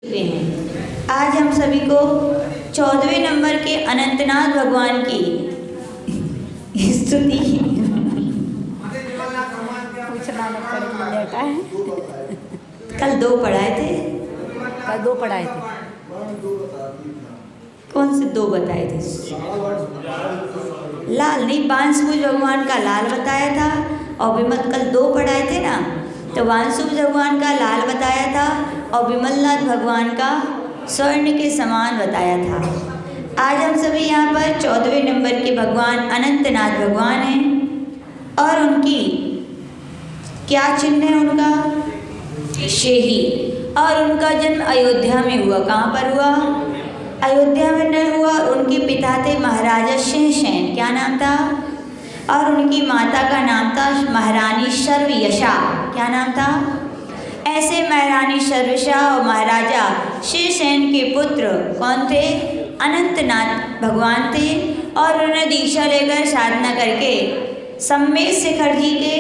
हैं। आज हम सभी को 14वें नंबर के अनंतनाथ भगवान की स्तुति कल दो पढ़ाए थे। कौन से दो बताए थे? लाल नहीं, बांसुरी भगवान का लाल बताया था और विमल कल दो पढ़ाए थे ना, तो बांसुरी भगवान का लाल बताया था और विमलनाथ भगवान का स्वर्ण के समान बताया था। आज हम सभी यहाँ पर 14वें नंबर के भगवान अनंतनाथ भगवान हैं और उनकी क्या चिन्ह है? उनका शेही। और उनका जन्म अयोध्या में हुआ। कहाँ पर हुआ? अयोध्या में न हुआ। उनके पिता थे महाराजा शिवसेन, क्या नाम था? और उनकी माता का नाम था महारानी सर्वयशा, क्या नाम था? ऐसे महारानी सर्वयशा और महाराजा शिवसेन के पुत्र कौन थे? अनंतनाथ भगवान थे। और उन्होंने दीक्षा लेकर साधना करके सम्मेद शिखर जी के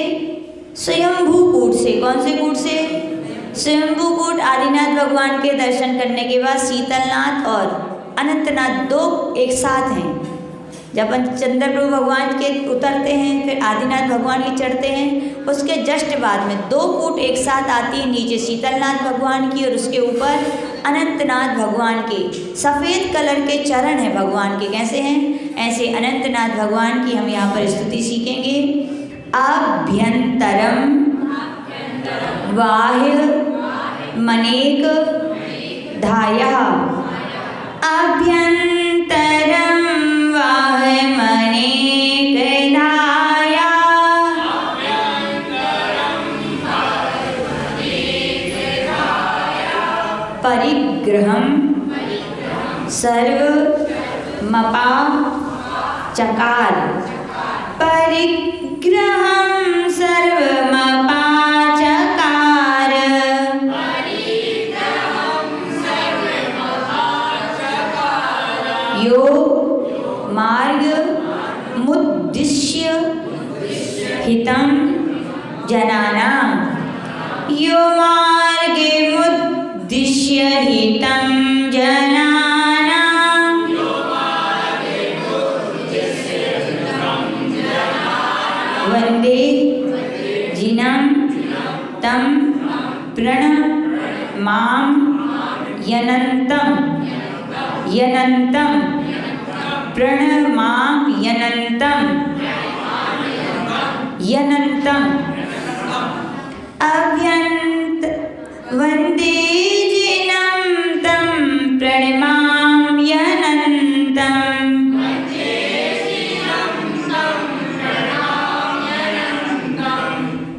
स्वयंभू कूट से, कौन से कूट से? स्वयंभू कूट आदिनाथ भगवान के दर्शन करने के बाद शीतलनाथ और अनंतनाथ दो एक साथ हैं। जब चंद्रप्रभु भगवान के उतरते हैं फिर आदिनाथ भगवान की चढ़ते हैं, उसके जस्ट बाद में दो कूट एक साथ आती है। नीचे शीतलनाथ भगवान की और उसके ऊपर अनंतनाथ भगवान के सफ़ेद कलर के चरण हैं भगवान के। कैसे हैं? ऐसे अनंतनाथ भगवान की हम यहाँ पर स्तुति सीखेंगे। आभ्यंतरम बाह्य मनेक धायः। आभ्यंतरम बाह्य मनेक धायः। परिग्रहं सर्वमपा चकार। परिग्रहं सर्वमपा चकार। यो मार्ग मुद्दिश्य हितं जनानां। यो मार्गे मुद्दिश्य हितं जनानां। वन्दे जिनं तं प्रणमां यनन्तं। यनन्तं प्रणमां यनन्तं। यनन्तं अभ्यन्त वन्दे जिनं तं प्रणमां यनन्तं।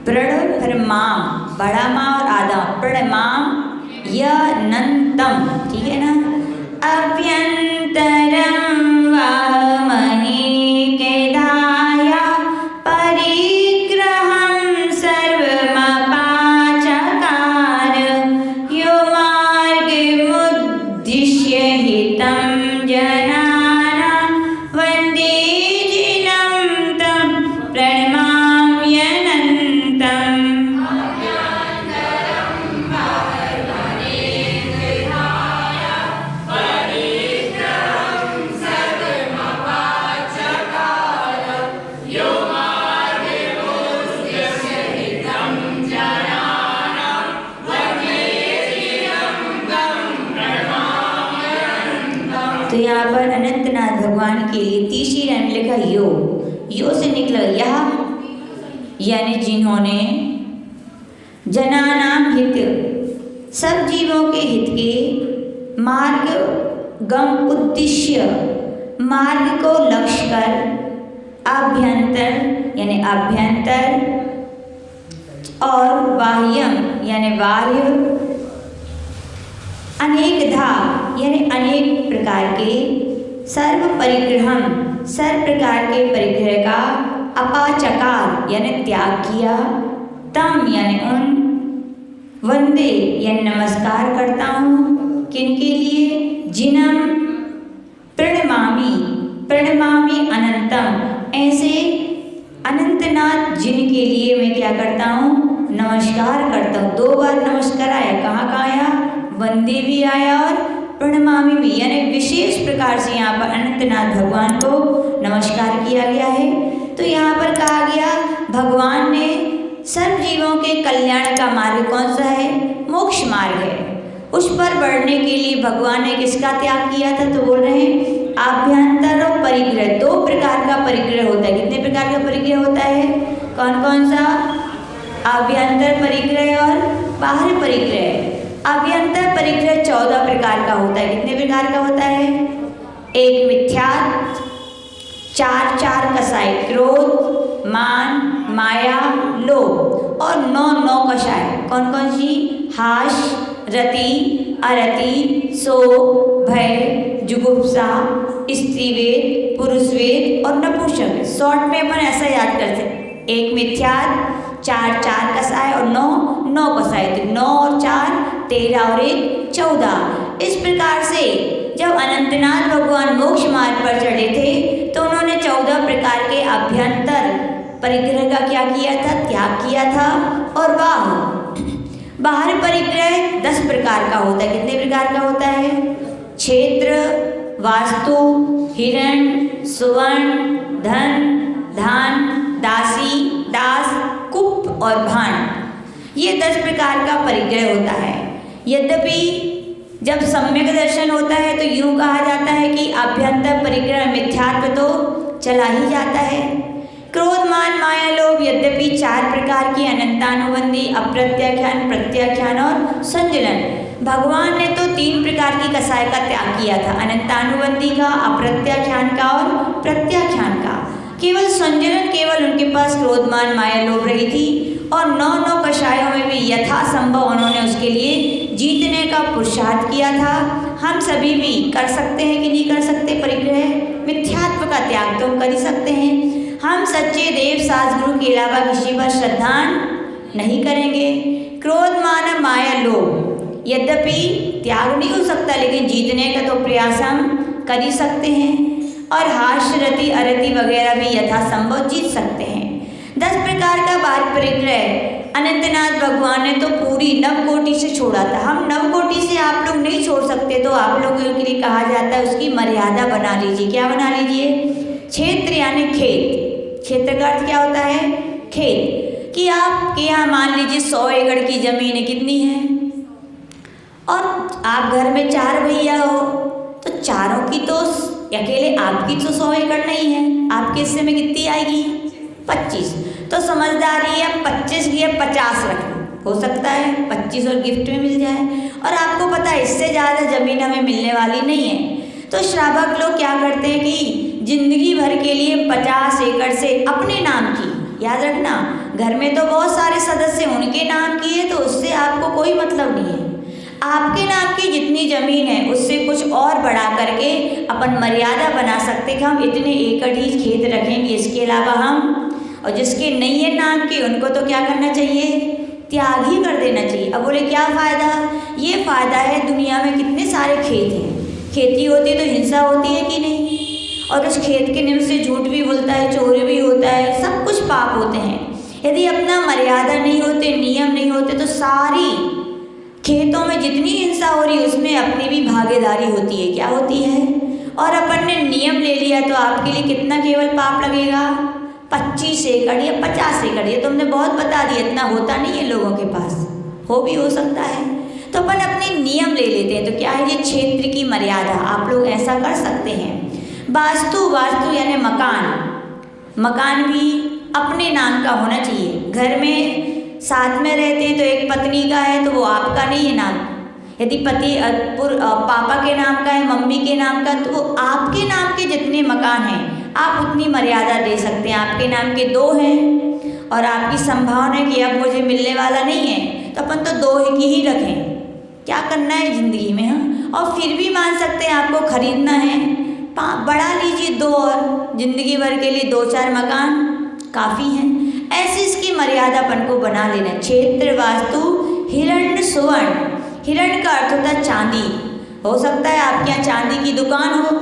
प्रणमां, बड़ा माँ और आधा, प्रणमां यनन्तं, ठीक है ना? अभ्यंतरं वामनेक धायः। परिग्रहं सर्वमपा चकार। यो मार्गे मुद्दिश्य हितं जनानां। वन्दे जिनं तं प्रणमां यनन्तं। तो यहाँ पर अनंतनाथ भगवान के लिए तीसरी लाइन में लिखा यो। यो से निकला यह, यानी जिन्होंने जनानाम हित, सब जीवों के हित के, मार्ग गम उद्देश्य, मार्ग को लक्ष्य कर, आभ्यंतर यानी आभ्यंतर और बाह्यम यानी बाह्य, अनेकधा यानी अनेक प्रकार के, सर्व परिग्रहम सर्व प्रकार के परिग्रह का, अपाचकार यानी त्याग किया, तम यानी उन, वंदे यानी नमस्कार करता हूँ, किनके लिए? जिनम प्रणमामि, प्रणमामि अनंतम, ऐसे अनंतनाथ जिनके लिए मैं क्या करता हूँ? नमस्कार करता हूँ। दो बार नमस्कार आया, कहाँ कहाँ आया? वंदे भी आया और प्रणमामि भी, यानी विशेष प्रकार से यहाँ पर अनंतनाथ भगवान को नमस्कार किया गया है। तो यहाँ पर कहा गया भगवान ने सब जीवों के कल्याण का मार्ग कौन सा है? मोक्ष मार्ग है। उस पर बढ़ने के लिए भगवान ने किसका त्याग किया था? तो बोल रहे हैं आभ्यंतर और परिग्रह। दो प्रकार का परिग्रह होता है। कितने प्रकार का परिग्रह होता है? कौन कौन सा? आभ्यंतर परिग्रह और बाह्य परिग्रह। आभ्यंतर परिग्रह 14 प्रकार का होता है। कितने प्रकार का होता है? एक मिथ्यात्व, 4 कसाय, क्रोध, मान, माया, लोभ, और 9 कषाय। कौन कौन सी? हास, रति, अरति, शोक, भय, जुगुप्सा, स्त्रीवेद, पुरुषवेद और नपुंसक। शॉर्ट में अपन ऐसा याद करते हैं, एक मिथ्यात्व, 4 कसाय और 9 कसाय। तो 9 और 4 13 और 1 14। इस प्रकार से जब अनंतनाथ भगवान मोक्ष मार्ग पर चढ़े थे तो उन्होंने 14 प्रकार के अभ्यंतर परिग्रह का क्या किया था? त्याग किया था। और बाहर परिग्रह 10 प्रकार का होता है। कितने प्रकार का होता है? क्षेत्र, वास्तु, हिरण, सुवर्ण, धन, धान, दासी, दास, कुप और भान। ये 10 प्रकार का परिग्रह होता है। यद्यपि जब सम्यक दर्शन होता है तो यूँ कहा जाता है कि आभ्यंतर परिग्रह मिथ्यात्व तो चला ही जाता है। क्रोध, मान, माया, लोभ यद्यपि 4 प्रकार की अनंतानुबंधी, अप्रत्याख्यान, प्रत्याख्यान और संजलन। भगवान ने तो 3 प्रकार की कसाय का त्याग किया था, अनंतानुबंधी का, अप्रत्याख्यान का और प्रत्याख्यान का। केवल संजलन केवल उनके पास क्रोध, मान, माया, लोभ रही थी। और 9 कषायों में भी यथासंभव उन्होंने उसके लिए जीतने का पुरुषार्थ किया था। हम सभी भी कर सकते हैं कि नहीं कर सकते परिग्रह? मिथ्यात्व का त्याग तो हम कर ही सकते हैं। हम सच्चे देव शास्त्र के अलावा किसी पर श्रद्धा नहीं करेंगे। क्रोध, मान, माया, लोभ यद्यपि त्याग नहीं हो सकता, लेकिन जीतने का तो प्रयास हम कर ही सकते हैं। और हास्य, रति, अरति वगैरह भी यथासंभव जीत सकते हैं। 10 प्रकार का बाल परिग्रह अनंतनाथ भगवान ने तो पूरी नवकोटि से छोड़ा था। हम नवकोटि से आप लोग नहीं छोड़ सकते, तो आप लोगों के लिए कहा जाता है उसकी मर्यादा बना लीजिए। क्या बना लीजिए? क्षेत्र यानी खेत। क्षेत्र का अर्थ क्या होता है? खेत। कि आपके यहाँ मान लीजिए 100 एकड़ की जमीन कितनी है और आप घर में 4 भैया हो, तो चारों की तो अकेले आपकी तो 100 एकड़ नहीं है, आपके हिस्से में कितनी आएगी? 25। तो समझदारी है 25 की 50 रख हो सकता है, 25 और गिफ्ट में मिल जाए। और आपको पता है इससे ज़्यादा ज़मीन हमें मिलने वाली नहीं है। तो श्रावक लोग क्या करते हैं कि जिंदगी भर के लिए 50 एकड़ से अपने नाम की, याद रखना घर में तो बहुत सारे सदस्य उनके नाम की है, तो उससे आपको कोई मतलब नहीं है। आपके नाम की जितनी ज़मीन है उससे कुछ और बढ़ा करके अपन मर्यादा बना सकते कि हम इतने एकड़ ही खेत रखेंगे, इसके अलावा हम, और जिसके नहीं है नाम के उनको तो क्या करना चाहिए? त्याग ही कर देना चाहिए। अब बोले क्या फ़ायदा? ये फ़ायदा है दुनिया में कितने सारे खेत हैं, खेती होती तो हिंसा होती है कि नहीं? और उस खेत के नियम से झूठ भी बोलता है, चोरी भी होता है, सब कुछ पाप होते हैं। यदि अपना मर्यादा नहीं होते, नियम नहीं होते, तो सारी खेतों में जितनी हिंसा हो रही है उसमें अपनी भी भागीदारी होती है। क्या होती है? और अपन ने नियम ले लिया तो आपके लिए कितना केवल पाप लगेगा? 25 एकड़ या 50 एकड़। ये तुमने बहुत बता दिया, इतना होता नहीं है लोगों के पास, भी हो सकता है। तो अपन अपने नियम ले लेते हैं। तो क्या है? ये क्षेत्र की मर्यादा, आप लोग ऐसा कर सकते हैं। वास्तु यानी मकान भी अपने नाम का होना चाहिए। घर में साथ में रहते हैं तो एक पत्नी का है तो वो आपका नहीं है नाम। यदि पति पापा के नाम का है, मम्मी के नाम का, तो वो आपके नाम के जितने मकान हैं आप उतनी मर्यादा दे सकते हैं। आपके नाम के 2 हैं और आपकी संभावना है कि अब मुझे मिलने वाला नहीं है, तो अपन तो 2 की ही रखें। क्या करना है ज़िंदगी में? हाँ, और फिर भी मान सकते हैं आपको खरीदना है, बढ़ा लीजिए 2 और, ज़िंदगी भर के लिए 2-4 मकान काफ़ी हैं। ऐसी इसकी मर्यादापन को बना लेना। क्षेत्र, वास्तु, हिरण्य, सुवर्ण। हिरण्य का अर्थ होता है चांदी। हो सकता है आपके यहाँ चांदी की दुकान हो,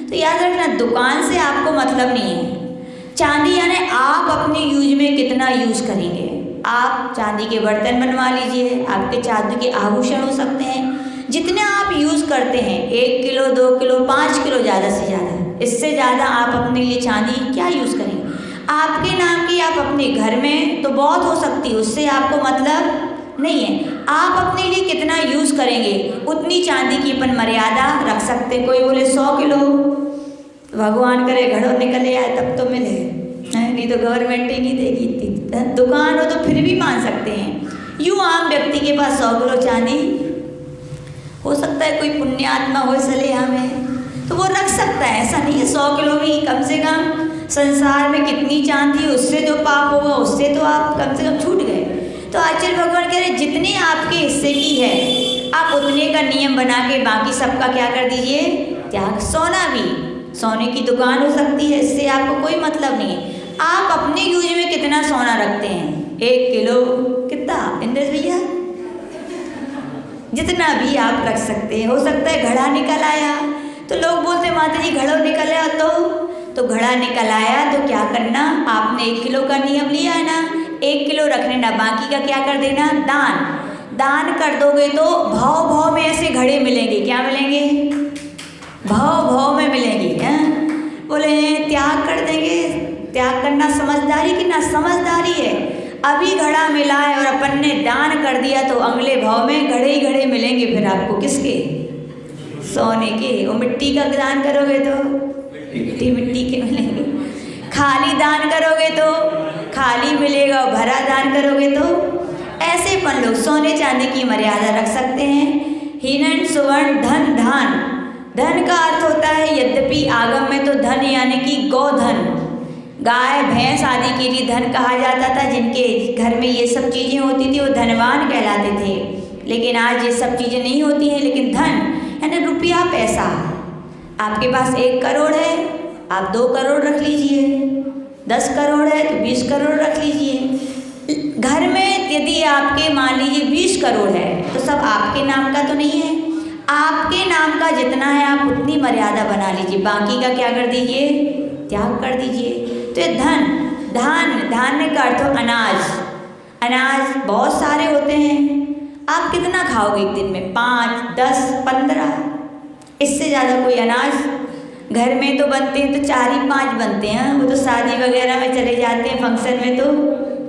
तो याद रखना दुकान से आपको मतलब नहीं है। चांदी यानी आप अपने यूज में कितना यूज करेंगे, आप चांदी के बर्तन बनवा लीजिए, आपके चांदी के आभूषण हो सकते हैं। जितने आप यूज़ करते हैं 1 किलो 2 किलो 5 किलो ज़्यादा से ज़्यादा, इससे ज़्यादा आप अपने लिए चांदी क्या यूज़ करेंगे। आपके नाम की आप अपने घर में तो बहुत हो सकती है, उससे आपको मतलब नहीं है। आप अपने लिए कितना यूज़ करेंगे उतनी चांदी की अपन मर्यादा रख सकते हैं। कोई बोले 100 किलो, भगवान करे घड़ों निकले आए तब तो मिले, नहीं तो गवर्नमेंट ही नहीं देगी इतनी। दुकान हो तो फिर भी मान सकते हैं। यूँ आम व्यक्ति के पास 100 किलो चांदी हो सकता है, कोई पुण्यात्मा हो सलेहा में तो वो रख सकता है, ऐसा नहीं है। 100 किलो भी कम से कम संसार में कितनी चांदी, उससे जो पाप होगा उससे तो आप कम से कम छूट गए। तो आचार्य भगवान कह रहे जितने आपके हिस्से की है आप उतने का नियम बना के बाकी सबका क्या कर दीजिए, त्याग। सोना भी, सोने की दुकान हो सकती है, इससे आपको कोई मतलब नहीं है। आप अपने यूज में कितना सोना रखते हैं, 1 किलो कितना इंद्रेश भैया, जितना भी आप रख सकते हैं। हो सकता है घड़ा निकल आया तो लोग बोलते माता जी घड़ों निकल आया, तो घड़ा निकल आया तो क्या करना, आपने 1 किलो का नियम लिया है ना, 1 किलो रखने ना, बाकी का क्या कर देना, दान कर दोगे तो भाव भाव में ऐसे घड़े मिलेंगे। क्या मिलेंगे, भाव भाव में मिलेंगे। बोले त्याग कर देंगे, त्याग करना समझदारी की ना समझदारी है। अभी घड़ा मिला है और अपन ने दान कर दिया तो अगले भाव में घड़े ही घड़े मिलेंगे। फिर आपको किसके, सोने के। वो मिट्टी का दान करोगे तो मिट्टी के मिलेंगे, खाली दान करोगे तो खाली मिलेगा, और भरा दान करोगे तो ऐसे अपन लोग सोने चांदी की मर्यादा रख सकते हैं। हीनन सुवर्ण धन धान, धन का अर्थ होता है, यद्यपि आगम में तो धन यानी कि गोधन, गाय भैंस आदि के लिए धन कहा जाता था। जिनके घर में ये सब चीज़ें होती थी वो धनवान कहलाते थे। लेकिन आज ये सब चीज़ें नहीं होती हैं। लेकिन धन यानी रुपया पैसा, आपके पास 1 करोड़ है, आप 2 करोड़ रख लीजिए, 10 करोड़ है तो 20 करोड़ रख लीजिए। घर में यदि आपके मान लीजिए 20 करोड़ है तो सब आपके नाम का तो नहीं है, आपके नाम का जितना है आप उतनी मर्यादा बना लीजिए, बाकी का क्या कर दीजिए, त्याग कर दीजिए। तो ये धान्य का अर्थ हो अनाज। अनाज बहुत सारे होते हैं, आप कितना खाओगे एक दिन में, 5, 10, 15, इससे ज़्यादा कोई अनाज घर में तो बनते हैं तो 4 ही 5 बनते हैं। वो तो शादी वगैरह में चले जाते हैं, फंक्शन में तो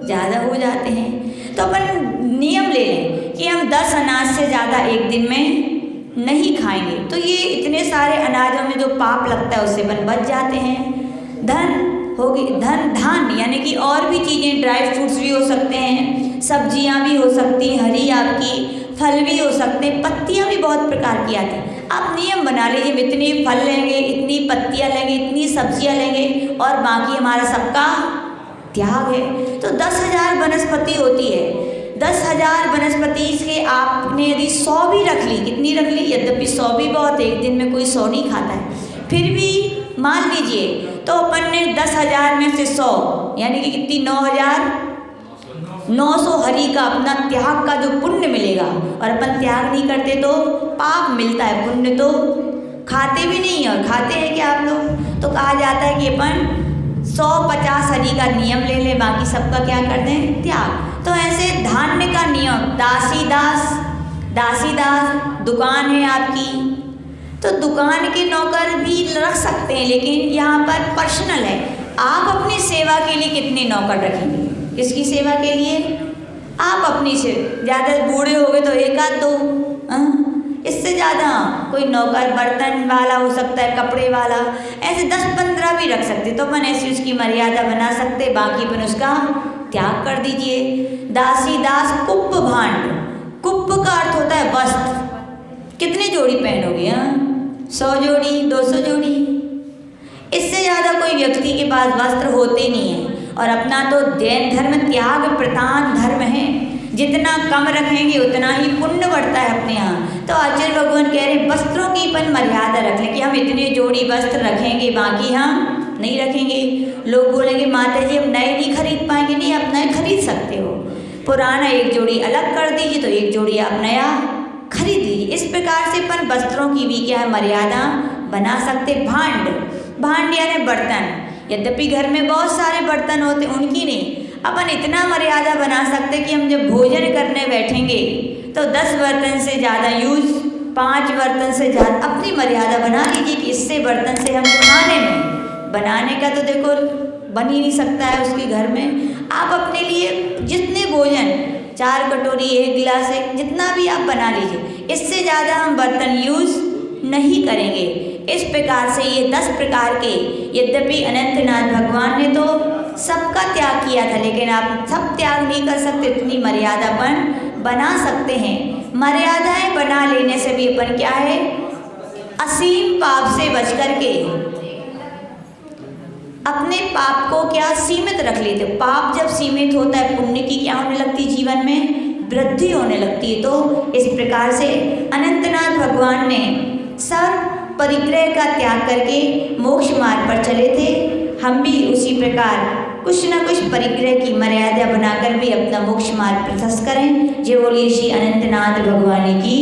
ज़्यादा हो जाते हैं। तो अपन नियम ले लें कि हम 10 अनाज से ज़्यादा एक दिन में नहीं खाएंगे। तो ये इतने सारे अनाजों में जो पाप लगता है उससे अपन बच जाते हैं। धन होगी, धान यानी कि और भी चीज़ें, ड्राई फ्रूट्स भी हो सकते हैं, सब्जियां भी हो सकती हैं, हरी आपकी फल भी हो सकते हैं, पत्तियां भी बहुत प्रकार की आती हैं। आप नियम बना लीजिए, इतने फल लेंगे, इतनी पत्तियां लेंगे, इतनी सब्जियां लेंगे और बाकी हमारा सबका त्याग है। तो 10,000 वनस्पति होती है, 10,000 वनस्पति के आपने यदि 100 भी रख ली, कितनी रख ली, यद्यपि 100 भी बहुत, एक दिन में कोई 100 नहीं खाता है, फिर भी मान लीजिए तो अपन ने 10,000 में से 100 यानी कि कितनी, 9,900 हरि का अपना त्याग का जो पुण्य मिलेगा। और अपन त्याग नहीं करते तो पाप मिलता है, पुण्य तो खाते भी नहीं है। और खाते हैं क्या आप लोग, तो कहा जाता है कि अपन 150 हरि का नियम ले लें, बाकी सबका क्या कर दें, त्याग। तो ऐसे धान्य का नियम, दासीदास दुकान है आपकी तो दुकान के नौकर भी रख सकते हैं, लेकिन यहाँ पर पर्सनल है, आप अपनी सेवा के लिए कितने नौकर रखेंगे, किसकी सेवा के लिए, आप अपनी से। ज़्यादा बूढ़े हो गए तो 1 आध 2, इससे ज़्यादा कोई नौकर बर्तन वाला हो सकता है, कपड़े वाला, ऐसे 10-15 भी रख सकते। तो अपन ऐसी उसकी मर्यादा बना सकते, बाकी अपन उसका त्याग कर दीजिए। दासीदास कुप्प भांड, कुप्प का अर्थ होता है वस्त्र, कितने जोड़ी पहनोगे, 100 जोड़ी 200 जोड़ी, इससे ज़्यादा कोई व्यक्ति के पास वस्त्र होते नहीं है। और अपना तो जैन धर्म त्याग प्रधान धर्म है, जितना कम रखेंगे उतना ही पुण्य बढ़ता है अपने यहाँ। तो आचार्य भगवान कह रहे हैं वस्त्रों की अपन मर्यादा रख लें कि हम इतने जोड़ी वस्त्र रखेंगे, बाकी हम नहीं रखेंगे। लोग बोलेंगे माता जी हम नए नहीं खरीद पाएंगे, नहीं आप नए खरीद सकते हो, पुराना 1 जोड़ी अलग कर दीजिए तो 1 जोड़ी आप नया खरीद लीजिए। इस प्रकार से अपन वस्त्रों की भी क्या है मर्यादा बना सकते। भांड यानी बर्तन, यद्यपि घर में बहुत सारे बर्तन होते, उनकी नहीं, अपन इतना मर्यादा बना सकते कि हम जब भोजन करने बैठेंगे तो 10 बर्तन से ज़्यादा यूज़, 5 बर्तन से ज़्यादा, अपनी मर्यादा बना लीजिए कि इससे बर्तन से हम खाने में, बनाने का तो देखो बन ही नहीं सकता है उसके घर में। आप अपने लिए जितने भोजन, 4 कटोरी, 1 गिलास, जितना भी आप बना लीजिए, इससे ज़्यादा हम बर्तन यूज़ नहीं करेंगे। इस प्रकार से ये 10 प्रकार के, यद्यपि अनंतनाथ भगवान ने तो सबका त्याग किया था, लेकिन आप सब त्याग नहीं कर सकते, इतनी मर्यादापन बना सकते हैं। मर्यादाएं बना लेने से भी अपन क्या है, असीम पाप से बच करके अपने पाप को क्या सीमित रख लेते। पाप जब सीमित होता है, पुण्य की क्या होने लगती है, जीवन में वृद्धि होने लगती है। तो इस प्रकार से अनंतनाथ भगवान ने सर्व परिग्रह का त्याग करके मोक्ष मार्ग पर चले थे। हम भी उसी प्रकार कुछ न कुछ परिग्रह की मर्यादा बनाकर भी अपना मोक्ष मार्ग प्रशस्त करें। जय बोलिए श्री अनंतनाथ भगवान की।